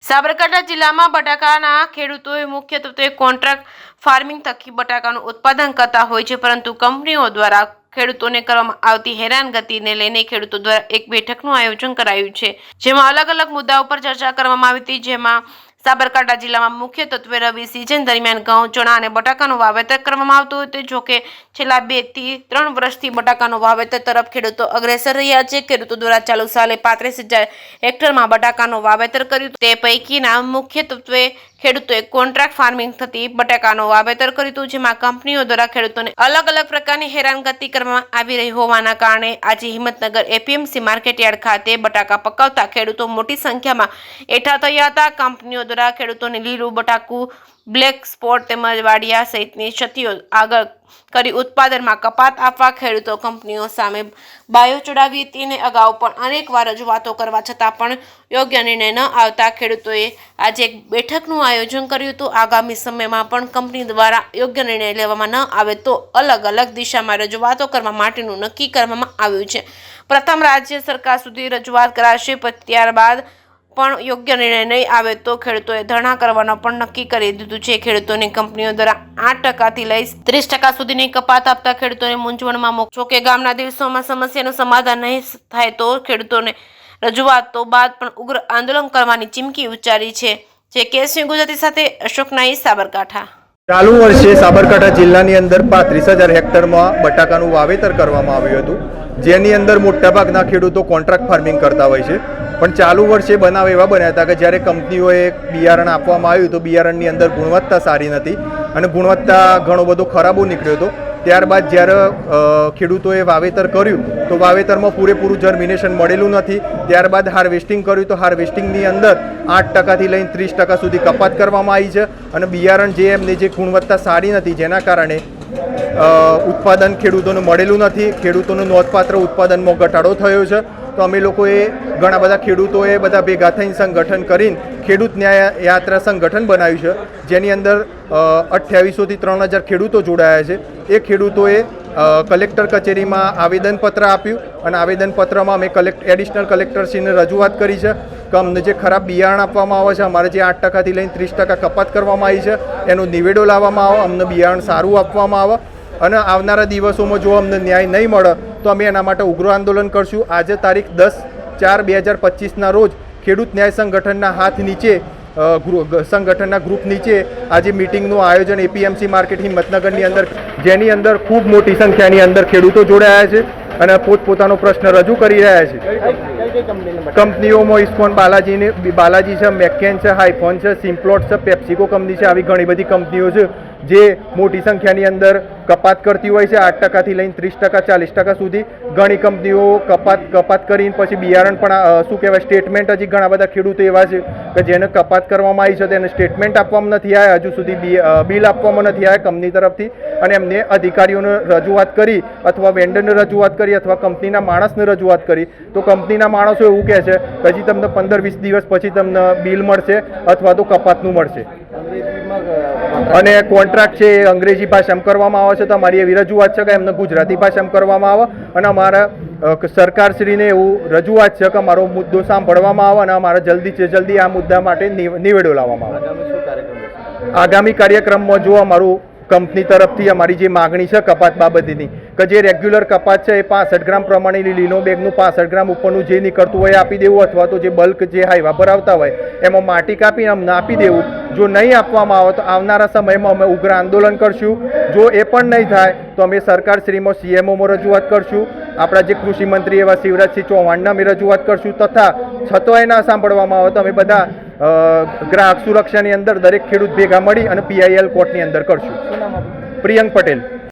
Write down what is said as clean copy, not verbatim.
સાબરકાંઠા જિલ્લામાં બટાકાના ખેડૂતોએ મુખ્યત્વે કોન્ટ્રાક્ટ ફાર્મિંગ થકી બટાકાનું ઉત્પાદન કરતા હોય છે, પરંતુ કંપનીઓ દ્વારા ખેડૂતોને કરવામાં આવતી હેરાનગતિને લઈને ખેડૂતો દ્વારા એક બેઠકનું આયોજન કરાયું છે, જેમાં અલગ અલગ મુદ્દાઓ પર ચર્ચા કરવામાં આવી હતી। જેમાં સાબરકાંઠા જિલ્લામાં મુખ્યત્વે રવિ સિઝન દરમિયાન ઘઉં, ચણા અને બટાકાનું વાવેતર કરવામાં આવતું હતું। જોકે છેલ્લા 2 થી 3 વર્ષથી બટાકાનું વાવેતર તરફ ખેડૂતો અગ્રેસર રહ્યા છે। ખેડૂતો દ્વારા ચાલુ સાલે 35,000 હેક્ટરમાં બટાકાનું વાવેતર કર્યું। તે પૈકીના મુખ્યત્વે ખેડૂતોએ કોન્ટ્રાક્ટ ફાર્મિંગ થતી બટાકાનું વાવેતર કર્યું હતું, જેમાં કંપનીઓ દ્વારા ખેડૂતોને અલગ અલગ પ્રકારની હેરાનગતિ કરવામાં આવી રહી હોવાના કારણે આજે હિંમતનગર એપીએમસી માર્કેટયાર્ડ ખાતે બટાકા પકવતા ખેડૂતો મોટી સંખ્યામાં એકઠા થયા હતા। કંપનીઓ દ્વારા ખેડૂતોને લીલું બટાકું, બ્લેક સ્પોટ તેમજ વાડિયા સહિતની ક્ષતિઓ આગળ કરી ઉત્પાદનમાં કપાત આપવા ખેડૂતો કંપનીઓ સામે બાયો ચડાવી હતી અને અગાઉ પણ અનેકવાર રજૂઆતો કરવા છતાં પણ યોગ્ય નિર્ણય ન આવતા ખેડૂતોએ આજે એક બેઠકનું આયોજન કર્યું હતું। આગામી સમયમાં પણ કંપની દ્વારા યોગ્ય નિર્ણય લેવામાં ન આવે તો અલગ અલગ દિશામાં રજૂઆતો કરવા માટેનું નક્કી કરવામાં આવ્યું છે। પ્રથમ રાજ્ય સરકાર સુધી રજૂઆત કરાશે, ત્યારબાદ પણ યોગ્ય નિર્ણય નહીં આવે તો ખેડૂતોએ ધરણા કરવાનો પણ નક્કી કરી દીધું છે। ખેડૂતોની કંપનીઓ દ્વારા 8% લઈ 30% સુધીની કપાત આપતા ખેડૂતોને મૂંઝવણમાં મૂકજો કે ગામના દિવસોમાં સમસ્યાનું સમાધાન નહીં થાય તો ખેડૂતોને રજૂઆતો બાદ પણ ઉગ્ર આંદોલન કરવાની ચીમકી ઉચ્ચારી છે। જે કેસવી ગુજરાતી સાથે અશોક નાઈ, સાબરકાંઠા। ચાલુ વર્ષે સાબરકાંઠા જિલ્લાની અંદર 35,000 હેક્ટરમાં બટાકાનું વાવેતર કરવામાં આવ્યું હતું, જેની અંદર મોટાભાગના ખેડૂતો કોન્ટ્રાક્ટ ફાર્મિંગ કરતા હોય છે। પણ ચાલુ વર્ષે બનાવ એવા બન્યા હતા કે જ્યારે કંપનીઓએ બિયારણ આપવામાં આવ્યું તો બિયારણની અંદર ગુણવત્તા સારી નથી અને ગુણવત્તા ઘણો બધો ખરાબો નીકળ્યો હતો। ત્યારબાદ જ્યારે ખેડૂતોએ વાવેતર કર્યું તો વાવેતરમાં પૂરેપૂરું જર્મિનેશન મળેલું નથી। ત્યારબાદ હાર્વેસ્ટિંગ કર્યું તો હાર્વેસ્ટિંગની અંદર 8%થી લઈને 30% સુધી કપાત કરવામાં આવી છે અને બિયારણ જે એમને જે ગુણવત્તા સારી નથી, જેના કારણે ઉત્પાદન ખેડૂતોને મળેલું નથી। ખેડૂતોનું નોંધપાત્ર ઉત્પાદનમાં ઘટાડો થયો છે। તો અમે લોકોએ ઘણા બધા ખેડૂતોએ બધા ભેગા થઈને સંગઠન કરીને ખેડૂત ન્યાય યાત્રા સંગઠન બનાવ્યું છે, જેની અંદર 2800થી 3000 ખેડૂતો જોડાયા છે। એ ખેડૂતોએ કલેક્ટર કચેરીમાં આવેદનપત્ર આપ્યું અને આવેદનપત્રમાં અમે એડિશનલ કલેક્ટરશ્રીને રજૂઆત કરી છે કે અમને જે ખરાબ બિયારણ આપવામાં આવે છે, અમારે જે 8%થી લઈને 30% કપાત કરવામાં આવી છે, એનો નિવેડો લાવવામાં આવે, અમને બિયારણ સારું આપવામાં આવે અને આવનારા દિવસોમાં જો અમને ન્યાય નહીં મળે તો અમે એના માટે ઉગ્ર આંદોલન કરશું। આજે તારીખ 10/4/2025ના રોજ ખેડૂત ન્યાય સંગઠનના હાથ નીચે સંગઠનના ગ્રુપ નીચે આજે મિટિંગનું આયોજન એપીએમસી માર્કેટ હિંમતનગરની અંદર, જેની અંદર ખૂબ મોટી સંખ્યાની અંદર ખેડૂતો જોડાયા છે અને પોતપોતાનો પ્રશ્ન રજૂ કરી રહ્યા છે। કંપનીઓમાં ઇસ્કોન બાલાજી છે, મેકેન છે, હાઈફોન છે, સિમ્પ્લોટ છે, પેપ્સિકો કંપની છે, આવી ઘણી બધી કંપનીઓ છે જે મોટી સંખ્યાની અંદર કપાત કરતી હોય છે, 8%થી લઈને 30%, 40% સુધી। ઘણી કંપનીઓ કપાત કરીને પછી બિયારણ પણ શું કહેવાય સ્ટેટમેન્ટ, હજી ઘણા બધા ખેડૂતો એવા છે કે જેને કપાત કરવામાં આવી છે તેને સ્ટેટમેન્ટ આપવામાં નથી આવ્યા, હજુ સુધી બિલ આપવામાં નથી આવ્યા કંપની તરફથી અને એમને અધિકારીઓને રજૂઆત કરી અથવા વેન્ડરને રજૂઆત કરી અથવા કંપનીના માણસને રજૂઆત કરી તો કંપનીના માણસો એવું કહે છે કે હજી તમને 15-20 દિવસ પછી તમને બિલ મળશે અથવા તો કપાતનું મળશે અને કોન્ટ્રાક્ટ છે એ અંગ્રેજી ભાષામાં કરવામાં આવે છે। તો અમારી એવી રજૂઆત છે કે એમને ગુજરાતી ભાષામાં કરવામાં આવે અને અમારા સરકારશ્રીને એવું રજૂઆત છે કે અમારો મુદ્દો સાંભળવામાં આવે અને અમારે જલ્દીથી જલ્દી આ મુદ્દા માટે નિવેડો લાવવામાં આવે। આગામી કાર્યક્રમમાં જો અમારું કંપની તરફથી અમારી જે માગણી છે કપાત બાબતની કે જે રેગ્યુલર કપાત છે એ 65 ગ્રામ પ્રમાણેની લીનો બેગનું 65 ગ્રામ ઉપરનું જે નીકળતું હોય આપી દેવું અથવા તો જે બલ્ક જે હાઈવા ભરાવતા હોય એમાં માટી કાપીને અમને આપી દેવું। જો નહીં આપવામાં આવે તો આવનારા સમયમાં અમે ઉગ્ર આંદોલન કરશું। જો એ પણ નહીં થાય તો અમે સરકારશ્રીમાં CMOમાં રજૂઆત કરશું, આપણા જે કૃષિ મંત્રી એવા શિવરાજસિંહ ચૌહાણને અમે રજૂઆત કરશું તથા છતાંય ના સાંભળવામાં આવે તો અમે બધા ગ્રાહક સુરક્ષાની અંદર દરેક ખેડૂત ભેગા મળી અને PIL કોર્ટની અંદર કરશું। પ્રિયંક પટેલ।